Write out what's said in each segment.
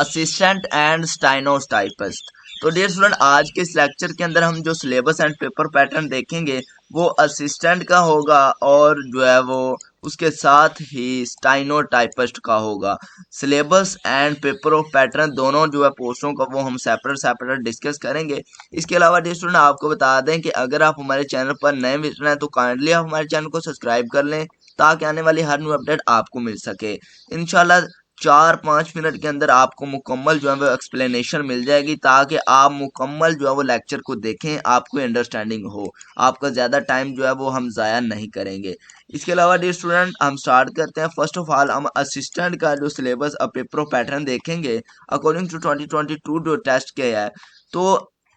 Assistant and स्टाइनोटाइपिस्ट। तो dear student, आज के इस लेक्चर के अंदर हम जो सिलेबस एंड पेपर पैटर्न देखेंगे वो असिस्टेंट का होगा और जो है वो उसके साथ ही स्टाइनोटाइपिस्ट का होगा। Syllabus and paper of pattern दोनों जो है पोस्टों का वो हम सेपरेट सेपरेट डिस्कस करेंगे। इसके अलावा डियर स्टूडेंट आपको बता दें कि अगर आप हमारे चैनल पर नए विजिटर हैं तो काइंडली आप हमारे चैनल को सब्सक्राइब कर लें ताकि आने वाली हर न्यू अपडेट आपको मिल सके। इंशाल्लाह 4-5 मिनट के अंदर आपको मुकम्मल जो है वो एक्सप्लेनेशन मिल जाएगी ताकि आप मुकम्मल जो है वो लेक्चर को देखें, आपको अंडरस्टैंडिंग हो। आपका ज़्यादा टाइम जो है वो हम ज़ाया नहीं करेंगे। इसके अलावा डियर स्टूडेंट हम स्टार्ट करते हैं। फर्स्ट ऑफ ऑल हम असिस्टेंट का जो सिलेबस पेपर पैटर्न देखेंगे अकॉर्डिंग टू 2022 जो टेस्ट किया है। तो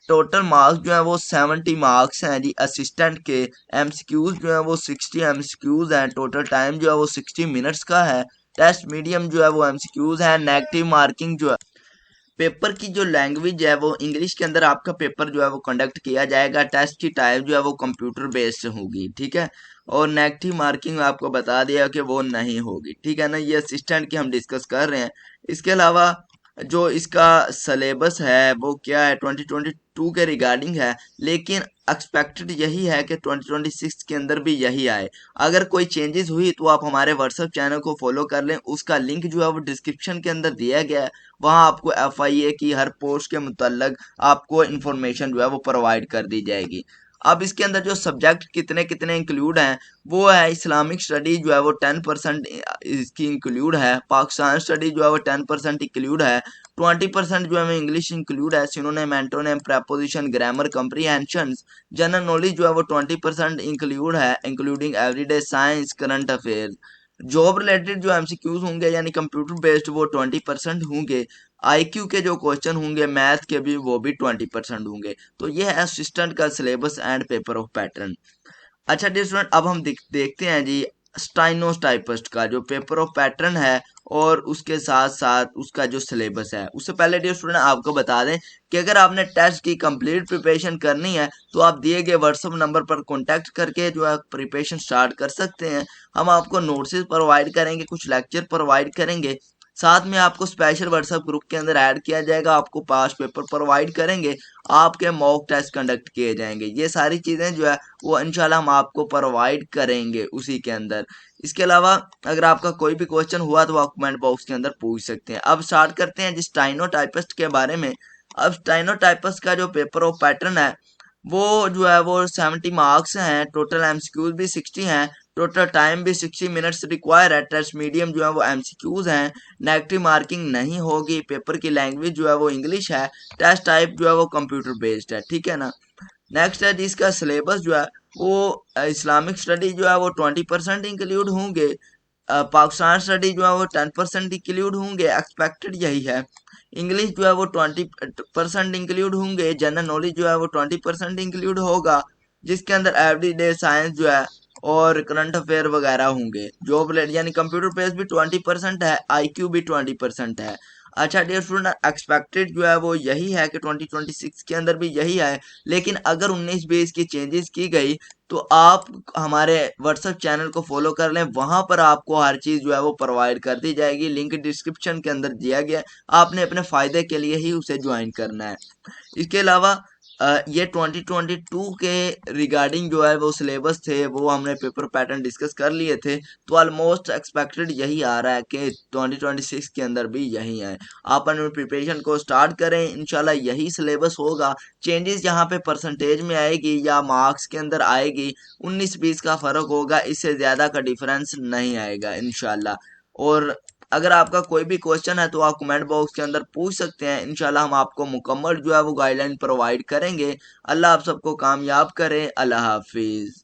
टोटल मार्क्स जो है वो 70 मार्क्स हैं जी असिस्टेंट के। एमसीक्यूज जो है वो 60 एमसीक्यूज हैं। टोटल टाइम जो है वो 60 मिनट्स का है। टेस्ट मीडियम जो है वो एमसीक्यूज है। नेगेटिव मार्किंग जो है पेपर की जो लैंग्वेज है वो इंग्लिश के अंदर आपका पेपर जो है वो कंडक्ट किया जाएगा। टेस्ट की टाइप जो है वो कंप्यूटर बेस्ड होगी, ठीक है। और नेगेटिव मार्किंग आपको बता दिया कि वो नहीं होगी, ठीक है ना। ये असिस्टेंट की हम डिस्कस कर रहे हैं। इसके अलावा जो इसका सिलेबस है वो क्या है 2022 के रिगार्डिंग है, लेकिन एक्सपेक्टेड यही है कि 2026 के अंदर भी यही आए। अगर कोई चेंजेस हुई तो आप हमारे व्हाट्सएप चैनल को फॉलो कर लें, उसका लिंक जो है वो डिस्क्रिप्शन के अंदर दिया गया है। वहाँ आपको FIA की हर पोस्ट के मुतल्लक आपको इन्फॉर्मेशन जो है वो प्रोवाइड कर दी जाएगी। अब इसके अंदर जो सब्जेक्ट कितने कितने इंक्लूड हैं वो है इस्लामिक स्टडी जो है वो 10% इसकी इंक्लूड है। पाकिस्तान स्टडी जो है वो 10% इंक्लूड है। 20% जो है इंग्लिश इंक्लूड है। Synonym, antonym, preposition, grammar, comprehensions. General knowledge जो है वो 20% इंक्लूड है, including everyday science, current affairs. Job related जो एमसीक्यूज होंगे यानी कंप्यूटर बेस्ड वो 20% होंगे। IQ के जो क्वेश्चन होंगे मैथ के भी वो भी 20% होंगे। तो ये है असिस्टेंट का syllabus and paper of pattern. अच्छा डियर स्टूडेंट, अब हम देखते हैं जी स्टाइनोटाइपिस्ट का जो पेपर ऑफ पैटर्न है और उसके साथ साथ उसका जो सिलेबस है। उससे पहले डियर स्टूडेंट आपको बता दें कि अगर आपने टेस्ट की कंप्लीट प्रिपरेशन करनी है तो आप दिए गए व्हाट्सएप नंबर पर कांटेक्ट करके जो है प्रिपरेशन स्टार्ट कर सकते हैं। हम आपको नोट्स प्रोवाइड करेंगे, कुछ लेक्चर प्रोवाइड करेंगे, साथ में आपको स्पेशल व्हाट्सएप ग्रुप के अंदर ऐड किया जाएगा। आपको पास पेपर प्रोवाइड करेंगे, आपके मॉक टेस्ट कंडक्ट किए जाएंगे। ये सारी चीज़ें जो है वो इंशाल्लाह हम आपको प्रोवाइड करेंगे उसी के अंदर। इसके अलावा अगर आपका कोई भी क्वेश्चन हुआ तो आप कमेंट बॉक्स के अंदर पूछ सकते हैं। अब स्टार्ट करते हैं जिस स्टाइनोटाइपिस्ट के बारे में। अब स्टाइनोटाइपिस्ट का जो पेपर ऑफ पैटर्न है वो जो है वो 70 मार्क्स हैं। टोटल एमसीक्यूज भी 60 हैं। टोटल टाइम भी 60 मिनट्स रिक्वायर है। टेस्ट मीडियम जो है वो एमसीक्यूज हैं। नेगेटिव मार्किंग नहीं होगी। पेपर की लैंग्वेज जो है वो इंग्लिश है। टेस्ट टाइप जो है वो कंप्यूटर बेस्ड है, ठीक है ना। नेक्स्ट है जिसका सिलेबस जो है वो इस्लामिक स्टडी जो है वो 20% इंक्लूड होंगे। पाकिस्तान स्टडी जो है वो 10% इंक्लूड होंगे, एक्सपेक्टेड यही है। इंग्लिश जो है वो 20% इंक्लूड होंगे। जनरल नॉलेज जो है वो 20% इंक्लूड होगा, जिसके अंदर एवरीडे साइंस जो है और करंट अफेयर वगैरह होंगे। जॉब यानी कंप्यूटर बेस भी 20% है, IQ भी 20% है। अच्छा डियर स्टूडेंट, एक्सपेक्टेड जो है वो यही है कि 2026 के अंदर भी यही है, लेकिन अगर 19-20 की चेंजेस की गई तो आप हमारे व्हाट्सएप चैनल को फॉलो कर लें। वहां पर आपको हर चीज़ जो है वो प्रोवाइड कर दी जाएगी। लिंक डिस्क्रिप्शन के अंदर दिया गया है, आपने अपने फ़ायदे के लिए ही उसे ज्वाइन करना है। इसके अलावा ये 2022 के रिगार्डिंग जो है वो सिलेबस थे वो हमने पेपर पैटर्न डिस्कस कर लिए थे। तो ऑलमोस्ट एक्सपेक्टेड यही आ रहा है कि 2026 के अंदर भी यही है। आप अपने प्रिपरेशन को स्टार्ट करें, इंशाल्लाह यही सिलेबस होगा। चेंजेस यहाँ पे परसेंटेज में आएगी या मार्क्स के अंदर आएगी, 19-20 का फ़र्क होगा, इससे ज़्यादा का डिफरेंस नहीं आएगा इंशाल्लाह। और अगर आपका कोई भी क्वेश्चन है तो आप कमेंट बॉक्स के अंदर पूछ सकते हैं। इंशाल्लाह हम आपको मुकम्मल जो है वो गाइडलाइन प्रोवाइड करेंगे। अल्लाह आप सबको कामयाब करे। अल्लाह हाफिज़।